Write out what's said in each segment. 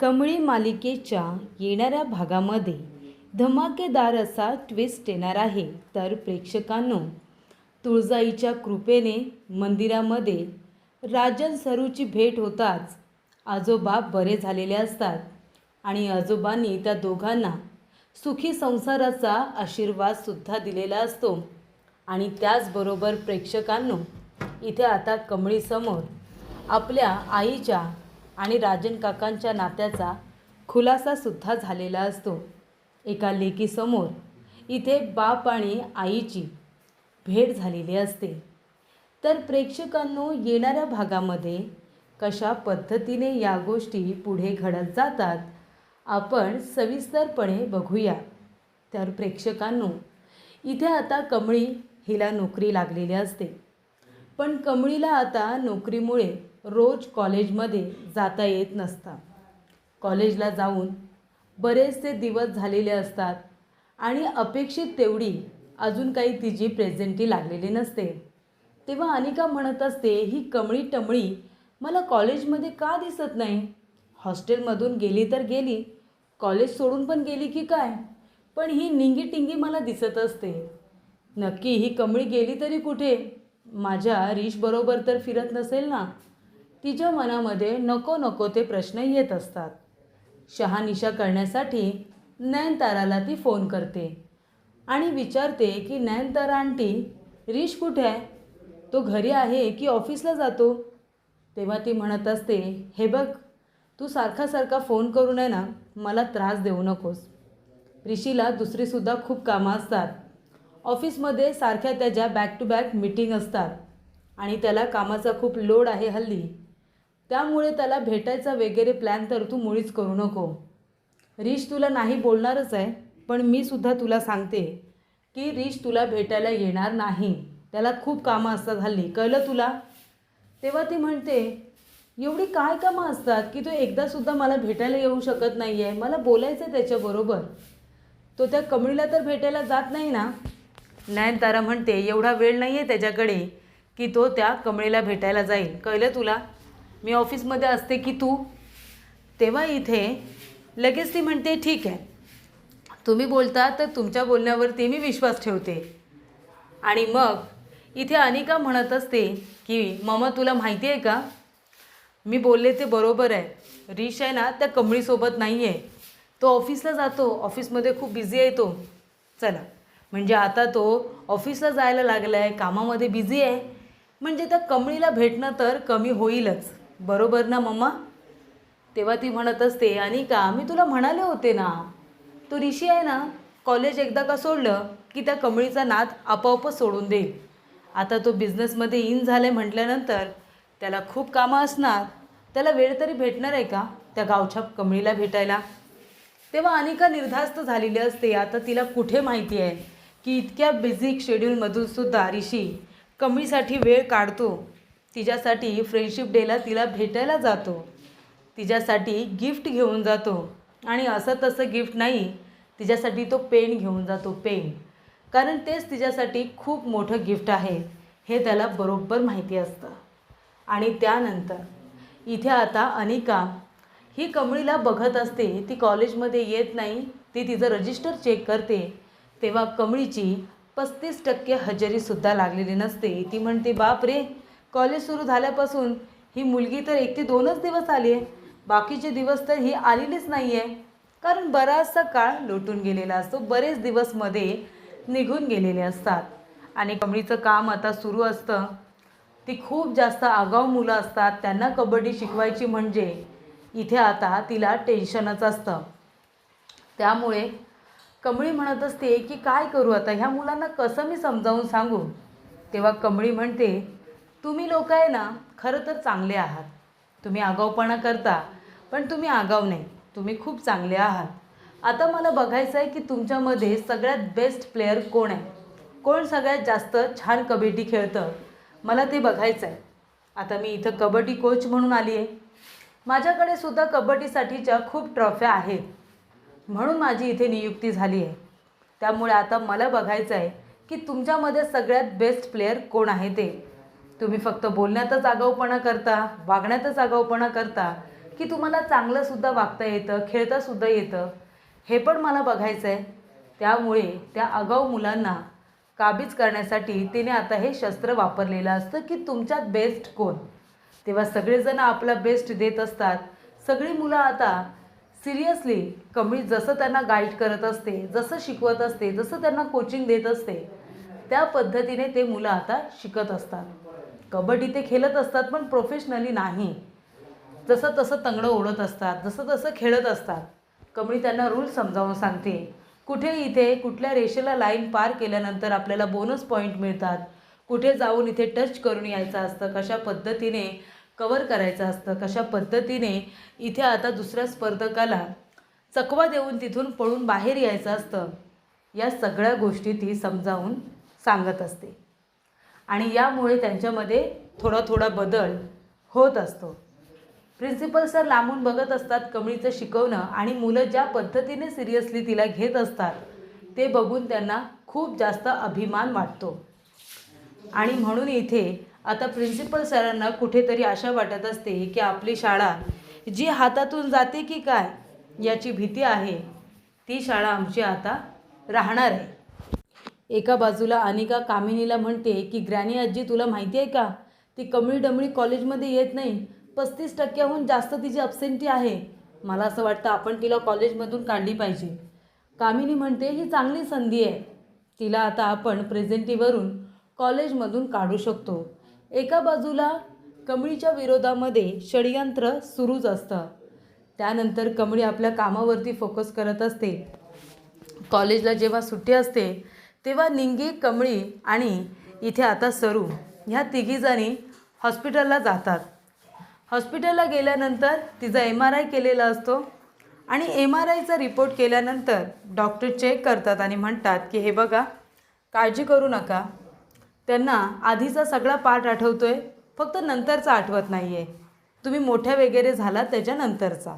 कमळी मालिकेच्या येणाऱ्या भागामध्ये धमाकेदार असा ट्विस्ट येणार आहे. तर प्रेक्षकांनो, तुळजाईच्या कृपेने मंदिरामध्ये राजन सरूची भेट होताच आजोबा बरे झालेले असतात आणि आजोबांनी त्या दोघांना सुखी संसाराचा आशीर्वादसुद्धा दिलेला असतो. आणि त्याचबरोबर प्रेक्षकांनो, इथे आता कमळीसमोर आपल्या आईच्या आणि राजन काकांच्या नात्याचा खुलासासुद्धा झालेला असतो. एका लेकीसमोर इथे बाप आणि आईची भेट झालेली असते. तर प्रेक्षकांनो, येणाऱ्या भागामध्ये कशा पद्धतीने या गोष्टी पुढे घडत जातात आपण सविस्तरपणे बघूया. तर प्रेक्षकांनो, इथे आता कमळी हिला नोकरी लागलेली असते, पण कमळीला आता नोकरीमुळे रोज कॉलेजमध्ये जाता येत नसतं. कॉलेजला जाऊन बरेचसे दिवस झालेले असतात आणि अपेक्षित तेवढी अजून काही तिची प्रेझेंटी लागलेली नसते. तेव्हा अनिका म्हणत असते, ही कमळी टमळी मला कॉलेजमध्ये का दिसत नाही? हॉस्टेलमधून गेली तर गेली, कॉलेज सोडून पण गेली की काय, पण ही निंगी टिंगी मला दिसत असते. नक्की ही कमळी गेली तरी कुठे? माझ्या रिशबरोबर तर फिरत नसेल ना? तिच्या मनामध्ये नको नको ते प्रश्न येत असतात. शहानिशा करण्यासाठी नयनताराला ती फोन करते आणि विचारते की नयनतारा आंटी, रिश कुठे आहे? तो घरी आहे की ऑफिसला जातो? तेव्हा ती म्हणत असते, हे बघ, तू सारखा सारखा फोन करून आहे ना मला त्रास देऊ नकोस. रिशीला दुसरीसुद्धा खूप कामं असतात. ऑफिसमध्ये सारख्या त्याच्या बॅक टू बॅक मीटिंग असतात आणि त्याला कामाचा खूप लोड आहे हल्ली. त्यामुळे त्याला भेटायचा वगैरे प्लॅन तर तू मुळीच करू नको. रिश तुला नाही बोलणारच आहे, पण मी सुद्धा तुला सांगते की रिश तुला भेटायला येणार नाही. त्याला खूप कामं असतात हल्ली, कळलं तुला? तेव्हा ती म्हणते, एवढी काय कामं असतात की तो एकदासुद्धा मला भेटायला येऊ शकत नाही आहे? मला बोलायचं आहे त्याच्याबरोबर. तो त्या कमळीला तर भेटायला जात नाही ना? नयनतारा म्हणते, एवढा वेळ नाही आहे त्याच्याकडे की तो त्या कमळीला भेटायला जाईल, कळलं तुला? मी ऑफिसमध्ये असते की तू? तेव्हा इथे लगेच ती म्हणते, ठीक आहे, तुम्ही बोलता तर तुमच्या बोलण्यावरती मी विश्वास ठेवते. आणि मग इथे अनिका म्हणत असते की मम्मा, तुला माहिती आहे का, मी बोलले ते बरोबर आहे. रिश आहे ना त्या कमळीसोबत नाही आहे, तो ऑफिसला जातो, ऑफिसमध्ये खूप बिझी आहे तो. चला, म्हणजे आता तो ऑफिसला जायला लागला आहे, कामामध्ये बिझी आहे, म्हणजे त्या कमळीला भेटणं तर कमी होईलच, बरोबर ना मम्मा? तेव्हा ती म्हणत असते, अनिका, मी तुला म्हणाले होते ना, तो ऋषी आहे ना, कॉलेज एकदा का सोडलं की त्या कमळीचा नाद आपोआपच सोडून देईल. आता तो बिझनेसमध्ये इन झाले म्हटल्यानंतर त्याला खूप कामं असणार, त्याला वेळ तरी भेटणार आहे का त्या गावच्या कमळीला भेटायला? तेव्हा अनिका निर्धास्त झालेली असते. आता तिला कुठे माहिती आहे की इतक्या बिझी शेड्यूलमधूनसुद्धा ऋषी कमळीसाठी वेळ काढतो. तिच्यासाठी फ्रेंडशिप डेला तिला भेटायला जातो, तिच्यासाठी गिफ्ट घेऊन जातो, आणि असं तसं गिफ्ट नाही, तिच्यासाठी तो पेन घेऊन जातो, पेन. कारण तेच तिच्यासाठी खूप मोठं गिफ्ट आहे हे त्याला बरोबर माहिती असतं. आणि त्यानंतर इथे आता अनिका ही कमळीला बघत असते. ती कॉलेजमध्ये येत नाही, ती तिचं रजिस्टर चेक करते, तेव्हा कमळीची 35% हजेरीसुद्धा लागलेली नसते. ती म्हणते, बाप रे, कॉलेज सुरू झाल्यापासून ही मुलगी तर 1 ते 2च दिवस आली आहे, बाकीचे दिवस तर ही आलेलीच नाही आहे. कारण बराचसा काळ लोटून गेलेला असतो, बरेच दिवस मध्ये निघून गेलेले असतात आणि कमळीचं काम आता सुरू असतं. ती खूप जास्त आगाऊ मुलं असतात, त्यांना कबड्डी शिकवायची म्हणजे इथे आता तिला टेन्शनच असतं. त्यामुळे कमळी म्हणत असते की काय करू आता, ह्या मुलांना कसं मी समजावून सांगू? तेव्हा कमळी म्हणते, तुम्ही लोक आहे ना खरं तर चांगले आहात, तुम्ही आगाऊपणा करता पण तुम्ही आगाऊ नाही, तुम्ही खूप चांगले आहात. आता मला बघायचं आहे की तुमच्यामध्ये सगळ्यात बेस्ट प्लेयर कोण आहे, कोण सगळ्यात जास्त छान कबड्डी खेळतं, मला ते बघायचं आहे. आता मी इथं कबड्डी कोच म्हणून आली आहे, माझ्याकडे सुद्धा कबड्डीसाठीच्या खूप ट्रॉफ्या आहेत, म्हणून माझी इथे नियुक्ती झाली आहे. त्यामुळे आता मला बघायचं आहे की तुमच्यामध्ये सगळ्यात बेस्ट प्लेयर कोण आहे ते. तुम्ही फक्त बोलण्यातच आगाऊपणा करता, वागण्यातच आगाऊपणा करता, की तुम्हाला चांगलंसुद्धा वागता येतं, खेळतासुद्धा येतं, हे पण मला बघायचं आहे. त्यामुळे त्या आगाऊ मुलांना काबीज करण्यासाठी तिने आता हे शस्त्र वापरलेलं असतं की तुमच्यात बेस्ट कोण. तेव्हा सगळेजण आपला बेस्ट देत असतात. सगळी मुलं आता सिरियसली कमळी जसं त्यांना गाईड करत असते, जसं शिकवत असते, जसं त्यांना कोचिंग देत असते, त्या पद्धतीने ते मुलं आता शिकत असतात. कबड्डी ते खेळत असतात पण प्रोफेशनली नाही. जसं तसं तंगडं ओढत असतात, जसं तसं खेळत असतात. कमळी त्यांना रूल समजावून सांगते. कुठे इथे कुठल्या रेषेला लाईन पार केल्यानंतर आपल्याला बोनस पॉईंट मिळतात, कुठे जाऊन इथे टच करून यायचं असतं, कशा पद्धतीने कवर करायचं असतं, कशा पद्धतीने इथे आता दुसऱ्या स्पर्धकाला चकवा देऊन तिथून पळून बाहेर यायचं असतं. या सगळ्या गोष्टी ती समजावून सांगत असते आणि यामुळे त्यांच्यामध्ये थोडा थोडा बदल होत असतो. प्रिन्सिपल सर लांबून बघत असतात कमळीचं शिकवणं आणि मुलं ज्या पद्धतीने सिरियसली तिला घेत असतात ते बघून त्यांना खूप जास्त अभिमान वाटतो. आणि म्हणून इथे आता प्रिन्सिपल सरांना कुठेतरी आशा वाटत असते की आपली शाळा जी हातातून जाते की काय याची भीती आहे, ती शाळा आमची आता राहणार आहे. एका बाजूला अनिका कामिनीला म्हणते की ग्रॅनी आजी तुला माहिती आहे का, ती कमळी डमळी कॉलेजमध्ये येत नाही, 35% जास्त तिची अब्सेंटी आहे. मला असं वाटतं आपण तिला कॉलेजमधून काढली पाहिजे. कामिनी म्हणते ही चांगली संधी आहे, तिला आता आपण प्रेझेंटीवरून कॉलेजमधून काढू शकतो. एका बाजूला कमळीच्या विरोधामध्ये षडयंत्र सुरूच असतं. त्यानंतर कमळी आपल्या कामावरती फोकस करत असते. कॉलेजला जेव्हा सुट्टी असते तेव्हा निंगी, कमळी आणि इथे आता सरू ह्या तिघीजणी हॉस्पिटलला जातात. हॉस्पिटलला गेल्यानंतर तिचा MRI केलेला असतो आणि MRIचा रिपोर्ट केल्यानंतर डॉक्टर चेक करतात आणि म्हणतात की हे बघा, काळजी करू नका, त्यांना आधीचा सगळा पाठ आठवतो आहे, फक्त नंतरचा आठवत नाही आहे. तुम्ही मोठ्या वगैरे झालात त्याच्यानंतरचा.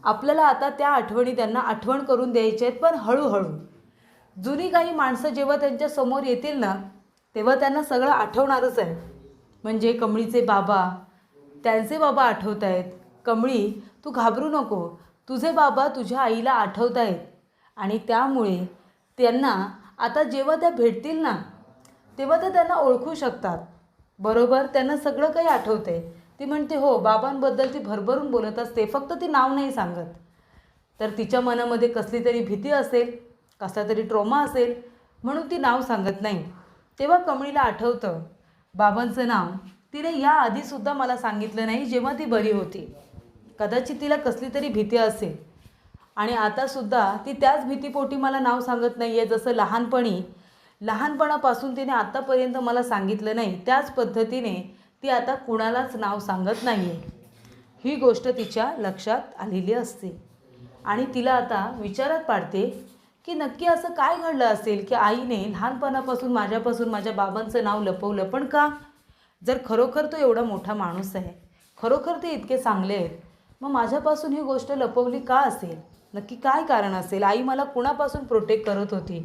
आपल्याला आता त्या आठवणी त्यांना आठवण करून द्यायच्या आहेत, पण हळूहळू. जुनी काही माणसं जेव्हा त्यांच्या समोर येतील ना तेव्हा त्यांना सगळं आठवणारच आहे. म्हणजे कमळीचे बाबा, त्यांचे बाबा आठवत आहेत. कमळी तू घाबरू नको, तुझे बाबा तुझ्या आईला आठवत आहेत. आणि त्यामुळे त्यांना आता जेव्हा त्या भेटतील ना तेव्हा ते त्यांना ओळखू शकतात. बरोबर, त्यांना सगळं काही आठवते. ती म्हणते हो, बाबांबद्दल ती भरभरून बोलत असते, फक्त ती नाव नाही सांगत. तर तिच्या मनामध्ये कसली तरी भीती असेल, कसला तरी ट्रॉमा असेल म्हणून ती नाव सांगत नाही. तेव्हा कमळीला आठवतं बाबांचं नाव तिने याआधीसुद्धा मला सांगितलं नाही जेव्हा ती बरी होती. कदाचित तिला कसली तरी भीती असेल आणि आतासुद्धा ती त्याच भीतीपोटी मला नाव सांगत नाही आहे. जसं लहानपणापासून तिने आत्तापर्यंत मला सांगितलं नाही, त्याच पद्धतीने ती आता कुणालाच नाव सांगत नाही आहे. ही गोष्ट तिच्या लक्षात आलेली असते आणि तिला आता विचारात पाडते की नक्की असं काय घडलं असेल की आईने लहानपणापासून माझ्यापासून माझ्या बाबांचं नाव लपवलं. पण का? जर खरोखर तो एवढा मोठा माणूस आहे, खरोखर ते इतके चांगले आहेत, मग माझ्यापासून ही गोष्ट लपवली का असेल? नक्की काय कारण असेल? आई मला कुणापासून प्रोटेक्ट करत होती,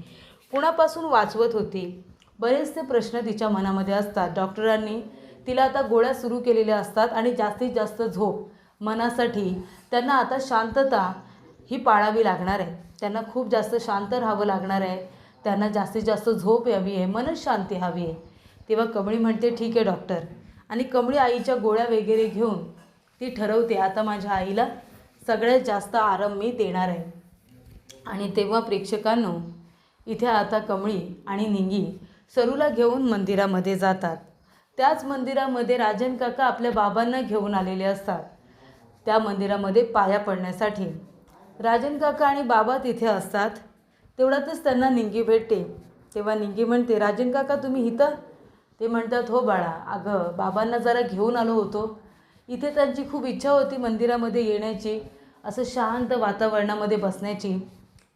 कुणापासून वाचवत होती? बरेचसे प्रश्न तिच्या मनामध्ये असतात. डॉक्टरांनी तिला आता गोळ्या सुरू केलेल्या असतात आणि जास्तीत जास्त झोप मनासाठी त्यांना आता शांतता ही पाळावी लागणार आहे. त्यांना खूप जास्त शांत राहावं लागणार आहे. त्यांना जास्तीत जास्त झोप यावी आहे, मनशांती हवी आहे. तेव्हा कमळी म्हणते ठीक आहे डॉक्टर. आणि कमळी आईच्या गोळ्या वगैरे घेऊन ती ठरवते आता माझ्या आईला सगळ्यात जास्त आराम मी देणार आहे. आणि तेव्हा प्रेक्षकांनो इथे आता कमळी आणि निंगी सरूला घेऊन मंदिरामध्ये जातात. त्याच मंदिरामध्ये राजन काका आपल्या बाबांना घेऊन आलेले असतात. त्या मंदिरामध्ये पाया पडण्यासाठी राजन काका आणि बाबा तिथे असतात. तेवढ्यातच त्यांना निंगी भेटते. तेव्हा निंगी म्हणते राजन काका तुम्ही इथं? ते म्हणतात हो बाळा, अगं बाबांना जरा घेऊन आलो होतो. इथे त्यांची खूप इच्छा होती मंदिरामध्ये येण्याची, असं शांत वातावरणामध्ये बसण्याची,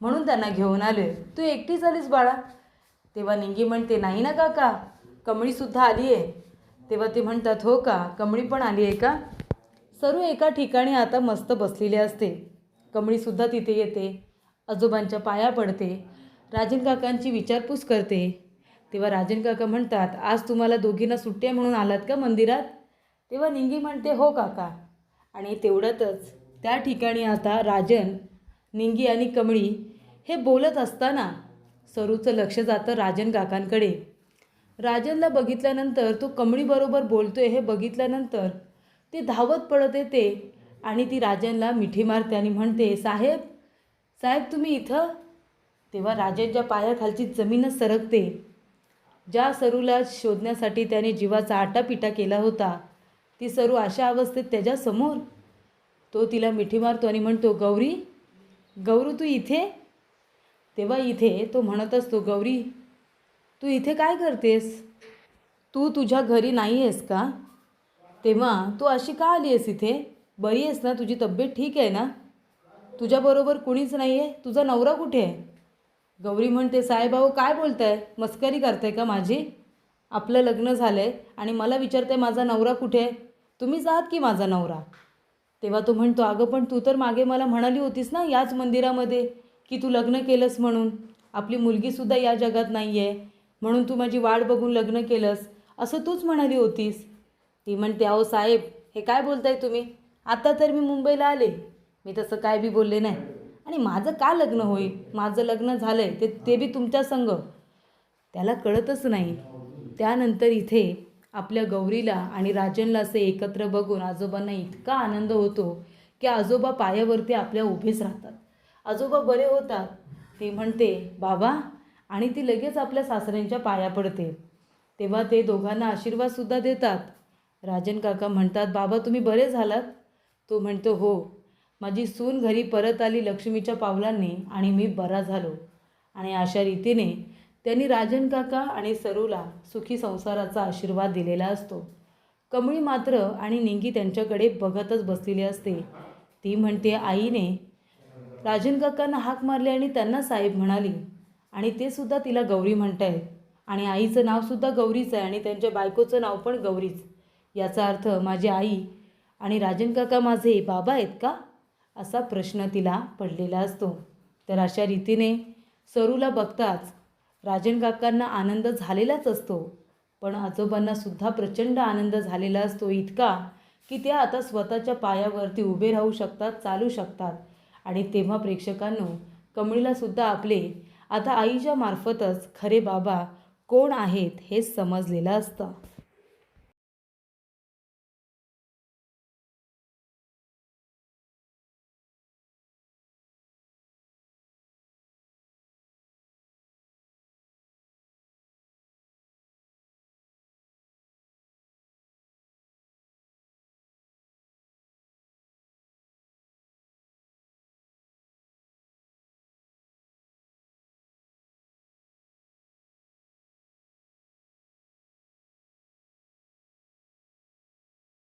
म्हणून त्यांना घेऊन आले. तू एकटीच आलीस बाळा? तेव्हा निंगी म्हणते नाही ना काका, कमळीसुद्धा आली आहे. तेव्हा ते म्हणतात हो का, कमळी पण आली आहे का? सरू एका ठिकाणी आता मस्त बसलेली असते. कमळीसुद्धा तिथे येते, आजोबांच्या पाया पडते, राजन काकांची विचारपूस करते. तेव्हा राजन काका म्हणतात आज तुम्हाला दोघींना सुट्ट्या म्हणून आलात का मंदिरात? तेव्हा निंगी म्हणते हो काका. आणि तेवढ्यातच त्या ठिकाणी आता राजन, निंगी आणि कमळी हे बोलत असताना सरूचं लक्ष जातं राजन काकांकडे. राजनला बघितल्यानंतर तो कमळीबरोबर बोलतोय हे बघितल्यानंतर ती धावत पडत येते आणि ती राजनला मिठी मारते आणि म्हणते, साहेब साहेब तुम्ही इथं. तेव्हा राजनच्या पायाखालची जमीनच सरकते. ज्या सरूला शोधण्यासाठी त्याने जीवाचा आटापिटा केला होता ती सरू अशा अवस्थेत त्याच्यासमोर. तो तिला मिठी मारतो आणि म्हणतो, गौरी गौरू तू इथे. तेव्हा इथे तो म्हणत असतो, गौरी तू इथे काय करतेस? तू तुझ्या घरी नाही आहेस का? तेव्हा तू अशी का आली आहेस इथे? बरी आहेस ना? तुझी तब्येत ठीक आहे ना? तुझ्याबरोबर कुणीच नाही आहे? तुझा नवरा कुठे आहे? गौरी म्हणते, साहेबाऊ काय बोलताय? मस्करी करताय का माझी? आपलं लग्न झालं आहे आणि मला विचारताय माझा नवरा कुठे आहे? तुम्हीच आहात की माझा नवरा. तेव्हा तो म्हणतो, अगं पण तू तर मागे मला म्हणाली होतीस ना याच मंदिरामध्ये की तू लग्न केलंस म्हणून. आपली मुलगीसुद्धा या जगात नाही आहे म्हणून तू माझी वाट बघून लग्न केलंस असं तूच म्हणाली होतीस. ती म्हणते, अहो साहेब हे काय बोलताय तुम्ही? आता तर मी मुंबईला आले, मी तसं काय बी बोलले नाही. आणि माझं का लग्न होईल? माझं लग्न झालं आहे ते बी तुमच्या संग. त्याला कळतच नाही. त्यानंतर इथे आपल्या गौरीला आणि राजनला असे एकत्र बघून आजोबांना इतका आनंद होतो की आजोबा पायावरती आपल्या उभेच राहतात. आजोबा बरे होतात. ती म्हणते, बाबा, आणि ती लगेच आपल्या सासऱ्यांच्या पाया पडते. तेव्हा ते दोघांना आशीर्वादसुद्धा देतात. राजन काका म्हणतात, बाबा तुम्ही बरे झालात? तो म्हणतो, हो, माझी सून घरी परत आली लक्ष्मीच्या पावलांनी आणि मी बरा झालो. आणि अशा रीतीने त्यांनी राजन काका आणि सरूला सुखी संसाराचा आशीर्वाद दिलेला असतो. कमळी मात्र आणि निंगी त्यांच्याकडे बघतच बसलेली असते. ती म्हणते, आईने राजन काकांना हाक मारली आणि त्यांना साहेब म्हणाली आणि ते सुद्धा तिला गौरी म्हणतायत आणि आईचं नावसुद्धा गौरीच आहे आणि त्यांच्या बायकोचं नाव पण गौरीच. याचा अर्थ माझी आई आणि राजन काका माझे बाबा आहेत का? असा प्रश्न तिला पडलेला असतो. तर अशा रीतीने सरूला बघताच राजन काकांना आनंद झालेलाच असतो, पण आजोबांनासुद्धा प्रचंड आनंद झालेला असतो, इतका की ते आता स्वतःच्या पायावरती उभे राहू शकतात, चालू शकतात. आणि तेव्हा प्रेक्षकांनो कमळीलासुद्धा आपले आता आईच्या मार्फतच खरे बाबा कोण आहेत हे समजलेलं असतं.